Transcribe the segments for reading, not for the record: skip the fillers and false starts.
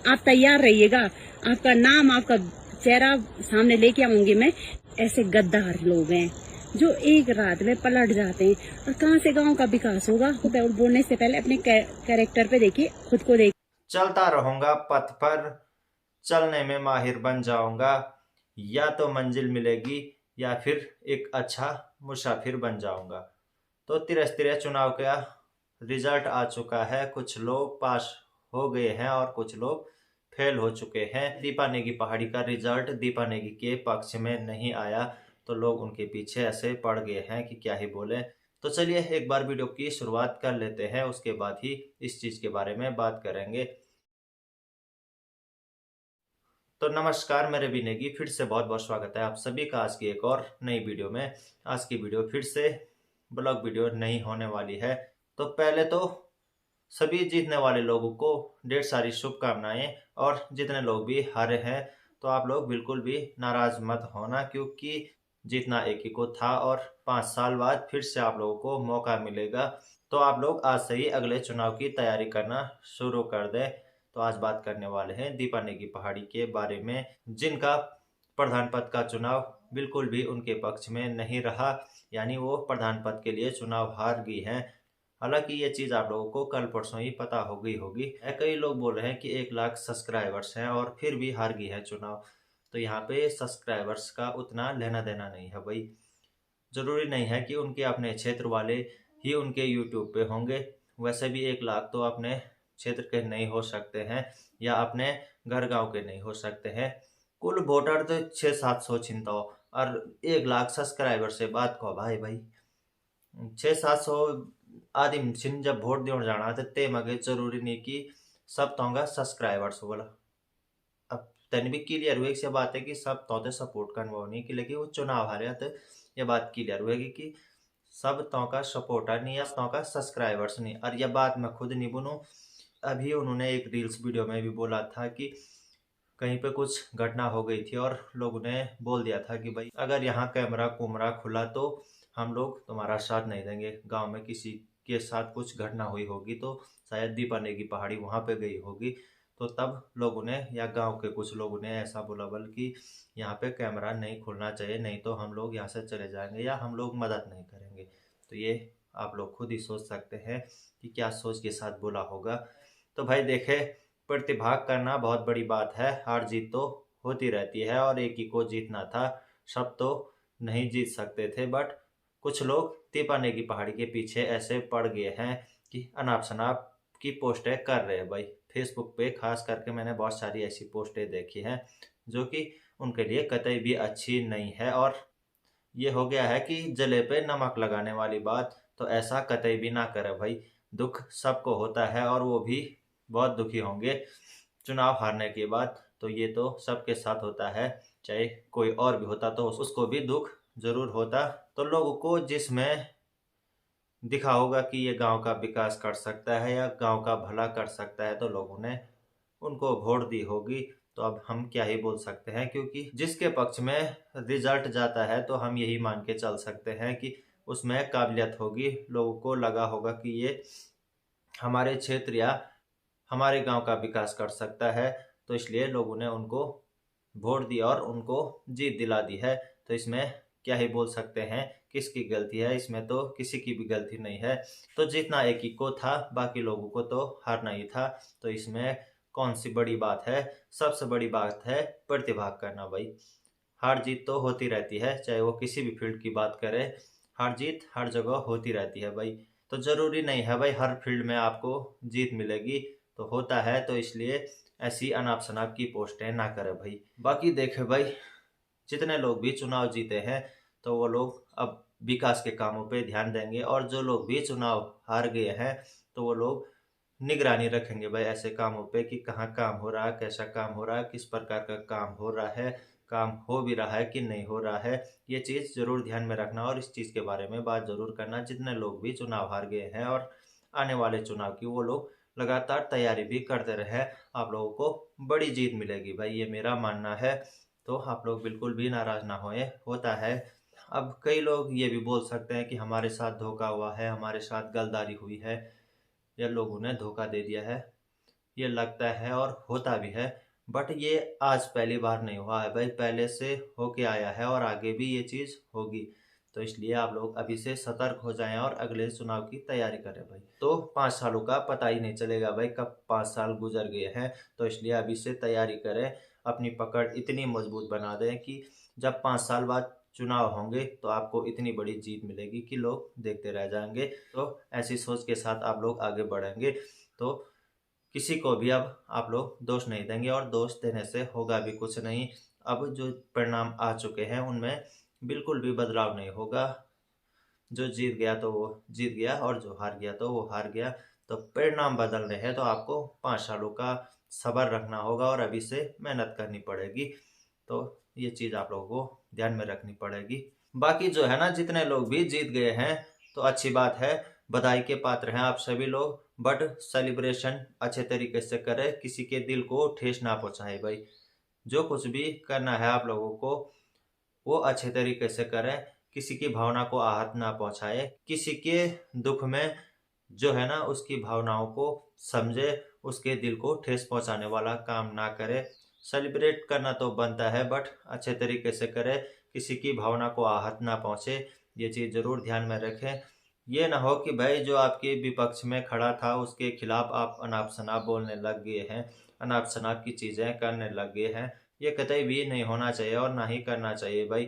आप तैयार रहिएगा, आपका नाम, आपका चेहरा सामने लेके आऊंगी मैं। ऐसे गद्दार लोग हैं जो एक रात में पलट जाते हैं। और कहाँ से गांव का विकास होगा? बोलने से पहले अपने कैरेक्टर पे देखिए, खुद को देखिए। चलता रहूंगा पथ पर, चलने में माहिर बन जाऊंगा, या तो मंजिल मिलेगी या फिर एक अच्छा मुसाफिर बन जाऊंगा। तो तिरस्तिरे चुनाव का रिजल्ट आ चुका है। कुछ लोग पास हो गए हैं और कुछ लोग फेल हो चुके हैं। दीपा नेगी पहाड़ी का रिजल्ट दीपा नेगी के पक्ष में नहीं आया, तो लोग उनके पीछे ऐसे पड़ गए हैं कि क्या ही बोले। तो चलिए एक बार वीडियो की शुरुआत कर लेते हैं, उसके बाद ही इस चीज के बारे में बात करेंगे। तो नमस्कार, मेरे भी नेगी फिर से बहुत बहुत स्वागत है आप सभी का आज की एक और नई वीडियो में। आज की वीडियो फिर से ब्लॉग वीडियो नहीं होने वाली है। तो पहले तो सभी जीतने वाले लोगों को ढेर सारी शुभकामनाएं, और जितने लोग भी हारे हैं तो आप लोग बिल्कुल भी नाराज मत होना, क्योंकि जीतना एक ही को था और 5 साल बाद फिर से आप लोगों को मौका मिलेगा। तो आप लोग आज से ही अगले चुनाव की तैयारी करना शुरू कर दें। तो आज बात करने वाले हैं दीपा नेगी पहाड़ी के बारे में, जिनका प्रधान पद का चुनाव बिल्कुल भी उनके पक्ष में नहीं रहा, यानी वो प्रधान पद के लिए चुनाव हार गई हैं। हालांकि ये चीज आप लोगों को कल परसों ही पता हो गई होगी। कई लोग बोल रहे हैं कि 1 लाख सब्सक्राइबर्स हैं और फिर भी हार गई है चुनाव। तो यहाँ पे सब्सक्राइबर्स का उतना लेना देना नहीं है भाई। जरूरी नहीं है कि उनके अपने क्षेत्र वाले ही उनके यूट्यूब पे होंगे। वैसे भी 1 लाख तो अपने क्षेत्र के नहीं हो सकते हैं, या अपने घर गांव के नहीं हो सकते हैं। कुल वोटर तो 600-700 छिनता हो, और 1 लाख सब्सक्राइबर से बात को भाई भाई 600-700 आदमी छिन जब वोट देने जाना ते मगे जरूरी नहीं कि सब तोंगा सब्सक्राइबर्स बोला। अब तन भी क्लियर हुई से बात है कि सब तौते सपोर्ट करवा नहीं कि, लेकिन वो चुनाव हारे तो ये बात क्लियर हुएगी कि सब तो का सपोर्टर नहीं है, तो का सब्सक्राइबर्स नहीं। और यह बात मैं खुद नहीं बोलूं, अभी उन्होंने एक रील्स वीडियो में भी बोला था कि कहीं पे कुछ घटना हो गई थी और लोगों ने बोल दिया था कि भाई अगर यहाँ कैमरा कुमरा खुला तो हम लोग तुम्हारा साथ नहीं देंगे। गांव में किसी के साथ कुछ घटना हुई होगी, तो शायद दीपा नेगी पहाड़ी वहां पे गई होगी, तो तब लोगों ने या गांव के कुछ लोगों ने ऐसा बोला बल्कि यहाँ पे कैमरा नहीं खुलना चाहिए, नहीं तो हम लोग यहाँ से चले जाएंगे या हम लोग मदद नहीं करेंगे। तो ये आप लोग खुद ही सोच सकते हैं कि क्या सोच के साथ बोला होगा। तो भाई देखे, प्रतिभाग करना बहुत बड़ी बात है। हार जीत तो होती रहती है और एक ही को जीतना था, सब तो नहीं जीत सकते थे। बट कुछ लोग दीपा नेगी पहाड़ी के पीछे ऐसे पड़ गए हैं कि अनाप शनाप की पोस्टें कर रहे हैं भाई। फेसबुक पे खास करके मैंने बहुत सारी ऐसी पोस्टें देखी हैं जो कि उनके लिए कतई भी अच्छी नहीं है। और ये हो गया है कि जले पे नमक लगाने वाली बात। तो ऐसा कतई भी ना करे भाई। दुख सबको होता है और वो भी बहुत दुखी होंगे चुनाव हारने के बाद। तो ये तो सबके साथ होता है, चाहे कोई और भी होता तो उसको भी दुख जरूर होता। तो लोगों को जिसमें दिखा होगा कि ये गांव का विकास कर सकता है या गांव का भला कर सकता है, तो लोगों ने उनको वोट दी होगी। तो अब हम क्या ही बोल सकते हैं, क्योंकि जिसके पक्ष में रिजल्ट जाता है तो हम यही मान के चल सकते हैं कि उसमें काबिलियत होगी। लोगों को लगा होगा कि ये हमारे क्षेत्र या हमारे गांव का विकास कर सकता है, तो इसलिए लोगों ने उनको वोट दिया और उनको जीत दिला दी है। तो इसमें क्या ही बोल सकते हैं, किसकी गलती है? इसमें तो किसी की भी गलती नहीं है। तो जीतना एक ही को था, बाकी लोगों को तो हारना ही था। तो इसमें कौन सी बड़ी बात है? सबसे बड़ी बात है प्रतिभाग करना भाई। हार जीत तो होती रहती है, चाहे वो किसी भी फील्ड की बात करें। हार जीत हर जगह होती रहती है भाई। तो जरूरी नहीं है भाई हर फील्ड में आपको जीत मिलेगी। तो होता है, तो इसलिए ऐसी अनाप शनाप की पोस्टें ना करें भाई। बाकी देखे भाई, जितने लोग भी चुनाव जीते हैं तो वो लोग अब विकास के कामों पे ध्यान देंगे, और जो लोग भी चुनाव हार गए हैं तो वो लोग निगरानी रखेंगे भाई ऐसे कामों पे कि कहाँ काम हो रहा है, कैसा काम हो रहा है, किस प्रकार का काम हो रहा है, काम हो भी रहा है कि नहीं हो रहा है। ये चीज़ जरूर ध्यान में रखना और इस चीज़ के बारे में बात जरूर करना। जितने लोग भी चुनाव हार गए हैं और आने वाले चुनाव की वो लोग लगातार तैयारी भी करते रहे, आप लोगों को बड़ी जीत मिलेगी भाई, ये मेरा मानना है। तो आप लोग बिल्कुल भी नाराज ना होए, होता है। अब कई लोग ये भी बोल सकते हैं कि हमारे साथ धोखा हुआ है, हमारे साथ गलदारी हुई है, या लोगों ने धोखा दे दिया है। ये लगता है और होता भी है, बट ये आज पहली बार नहीं हुआ है भाई, पहले से होके आया है और आगे भी ये चीज़ होगी। तो इसलिए आप लोग अभी से सतर्क हो जाएं और अगले चुनाव की तैयारी करें भाई। तो 5 सालों का पता ही नहीं चलेगा भाई कब 5 साल गुजर गए हैं। तो इसलिए अभी से तैयारी करें, अपनी पकड़ इतनी मजबूत बना दें कि जब 5 साल बाद चुनाव होंगे तो आपको इतनी बड़ी जीत मिलेगी कि लोग देखते रह जाएंगे। तो ऐसी सोच के साथ आप लोग आगे बढ़ेंगे तो किसी को भी अब आप लोग दोष नहीं देंगे और दोष देने से होगा भी कुछ नहीं। अब जो परिणाम आ चुके हैं उनमें बिल्कुल भी बदलाव नहीं होगा। जो जीत गया तो वो जीत गया और जो हार गया तो वो हार गया। तो परिणाम बदलने हैं तो आपको 5 सालों का सब्र रखना होगा और अभी से मेहनत करनी पड़ेगी। तो ये चीज़ आप लोगों को ध्यान में रखनी पड़ेगी। बाकी जो है ना, जितने लोग भी जीत गए हैं तो अच्छी बात है, बधाई के पात्र हैं आप सभी लोग, बट सेलिब्रेशन अच्छे तरीके से करें, किसी के दिल को ठेस ना पहुंचाए भाई। जो कुछ भी करना है आप लोगों को वो अच्छे तरीके से करें, किसी की भावना को आहत ना पहुंचाए, किसी के दुख में जो है ना उसकी भावनाओं को समझे, उसके दिल को ठेस पहुंचाने वाला काम ना करे। सेलिब्रेट करना तो बनता है बट अच्छे तरीके से करे, किसी की भावना को आहत ना पहुंचे, ये चीज़ जरूर ध्यान में रखें। ये ना हो कि भाई जो आपके विपक्ष में खड़ा था उसके खिलाफ आप अनाप शनाप बोलने लग गए हैं, अनाप शनाप की चीज़ें करने लग गए हैं। ये कतई भी नहीं होना चाहिए और ना ही करना चाहिए भाई।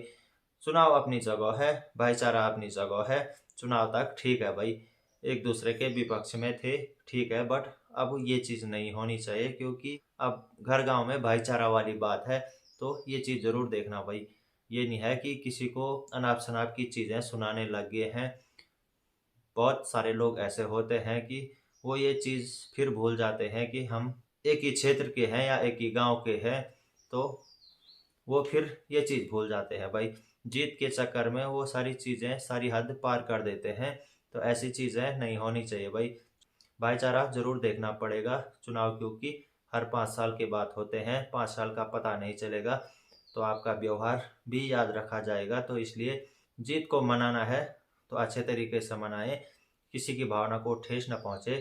चुनाव अपनी जगह है, भाईचारा अपनी जगह है, चुनाव तक ठीक है भाई, एक दूसरे के विपक्ष में थे ठीक है, बट अब ये चीज़ नहीं होनी चाहिए क्योंकि अब घर गांव में भाईचारा वाली बात है। तो ये चीज़ ज़रूर देखना भाई, ये नहीं है कि किसी को अनाप शनाप की चीज़ें सुनाने लग गए हैं। बहुत सारे लोग ऐसे होते हैं कि वो ये चीज़ फिर भूल जाते हैं कि हम एक ही क्षेत्र के हैं या एक ही गांव के हैं, तो वो फिर ये चीज़ भूल जाते हैं भाई। जीत के चक्कर में वो सारी चीज़ें सारी हद पार कर देते हैं। तो ऐसी चीज़ें नहीं होनी चाहिए भाई। भाईचारा जरूर देखना पड़ेगा चुनाव, क्योंकि हर 5 साल के बाद होते हैं, 5 साल का पता नहीं चलेगा तो आपका व्यवहार भी याद रखा जाएगा। तो इसलिए जीत को मनाना है तो अच्छे तरीके से मनाएं, किसी की भावना को ठेस न पहुँचे,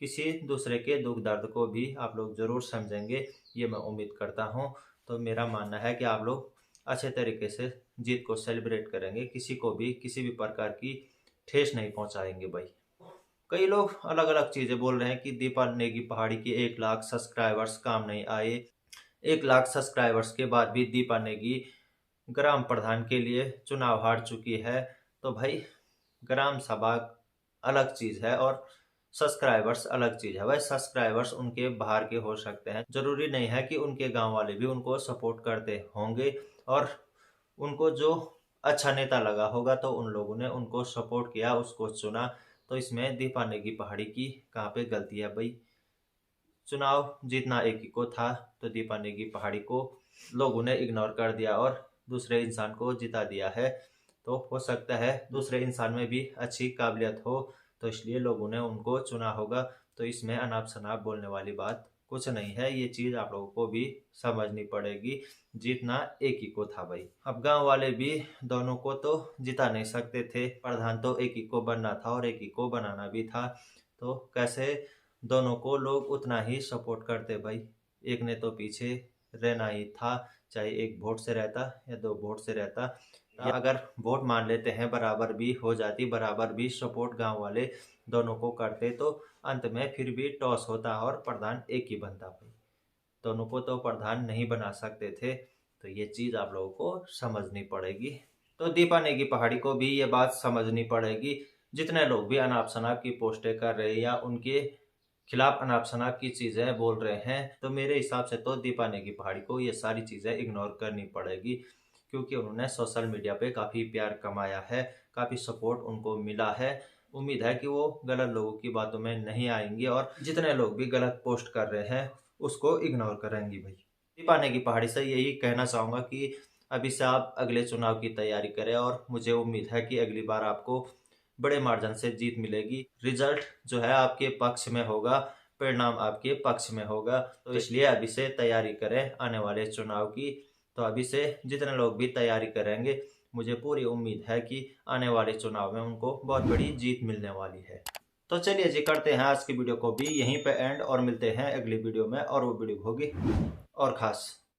किसी दूसरे के दुख दर्द को भी आप लोग ज़रूर समझेंगे, ये मैं उम्मीद करता हूँ। तो मेरा मानना है कि आप लोग अच्छे तरीके से जीत को सेलिब्रेट करेंगे, किसी को भी किसी भी प्रकार की ठेस नहीं पहुँचाएंगे भाई। कई लोग अलग अलग चीज़ें बोल रहे हैं कि दीपा नेगी पहाड़ी की 1 लाख सब्सक्राइबर्स काम नहीं आए। 1 लाख सब्सक्राइबर्स के बाद भी दीपा नेगी ग्राम प्रधान के लिए चुनाव हार चुकी है। तो भाई ग्राम सभा अलग चीज़ है और सब्सक्राइबर्स अलग चीज़ है भाई। सब्सक्राइबर्स उनके बाहर के हो सकते हैं, जरूरी नहीं है कि उनके गांव वाले भी उनको सपोर्ट करते होंगे और उनको जो अच्छा नेता लगा होगा तो उन लोगों ने उनको सपोर्ट किया, उसको चुना। तो इसमें दीपा नेगी पहाड़ी की कहाँ पे गलती है भाई। चुनाव जीतना एक ही को था तो दीपा नेगी पहाड़ी को लोगों ने इग्नोर कर दिया और दूसरे इंसान को जिता दिया है। तो हो सकता है दूसरे इंसान में भी अच्छी काबिलियत हो, तो इसलिए लोगों ने उनको चुना होगा। तो इसमें अनाप शनाप बोलने वाली बात कुछ नहीं है, ये चीज़ आप लोगों को भी समझनी पड़ेगी। जीतना एक ही को था भाई। अब गांव वाले भी दोनों को तो जिता नहीं सकते थे, प्रधान तो एक ही को बनना था और एक ही को बनाना भी था। तो कैसे दोनों को लोग उतना ही सपोर्ट करते भाई, एक ने तो पीछे रहना ही था, चाहे 1 वोट से रहता या 2 वोट से रहता, या अगर वोट मान लेते हैं बराबर भी हो जाती, बराबर भी सपोर्ट गांव वाले दोनों को करते तो अंत में फिर भी टॉस होता और प्रधान एक ही बनता भाई। दोनों को तो प्रधान नहीं बना सकते थे। तो ये चीज़ आप लोगों को समझनी पड़ेगी। तो दीपा नेगी पहाड़ी को भी ये बात समझनी पड़ेगी। जितने लोग भी अनाप शनाप की पोस्टें कर रहे हैं या उनके खिलाफ अनाप शनाप की चीज़ें बोल रहे हैं, तो मेरे हिसाब से तो दीपा नेगी पहाड़ी को ये सारी चीज़ें इग्नोर करनी पड़ेगी, क्योंकि उन्होंने सोशल मीडिया पे काफ़ी प्यार कमाया है, काफ़ी सपोर्ट उनको मिला है। उम्मीद है कि वो गलत लोगों की बातों में नहीं आएंगी और जितने लोग भी गलत पोस्ट कर रहे हैं उसको इग्नोर करेंगी भाई। दीपा नेगी पहाड़ी से यही कहना चाहूँगा कि अभी से आप अगले चुनाव की तैयारी करें और मुझे उम्मीद है कि अगली बार आपको बड़े मार्जिन से जीत मिलेगी। रिजल्ट जो है आपके पक्ष में होगा, परिणाम आपके पक्ष में होगा। तो इसलिए अभी से तैयारी करें आने वाले चुनाव की। तो अभी से जितने लोग भी तैयारी करेंगे मुझे पूरी उम्मीद है कि आने वाले चुनाव में उनको बहुत बड़ी जीत मिलने वाली है। तो चलिए जी, करते हैं आज की वीडियो को भी यहीं पे एंड और मिलते हैं अगली वीडियो में, और वो वीडियो होगी और खास।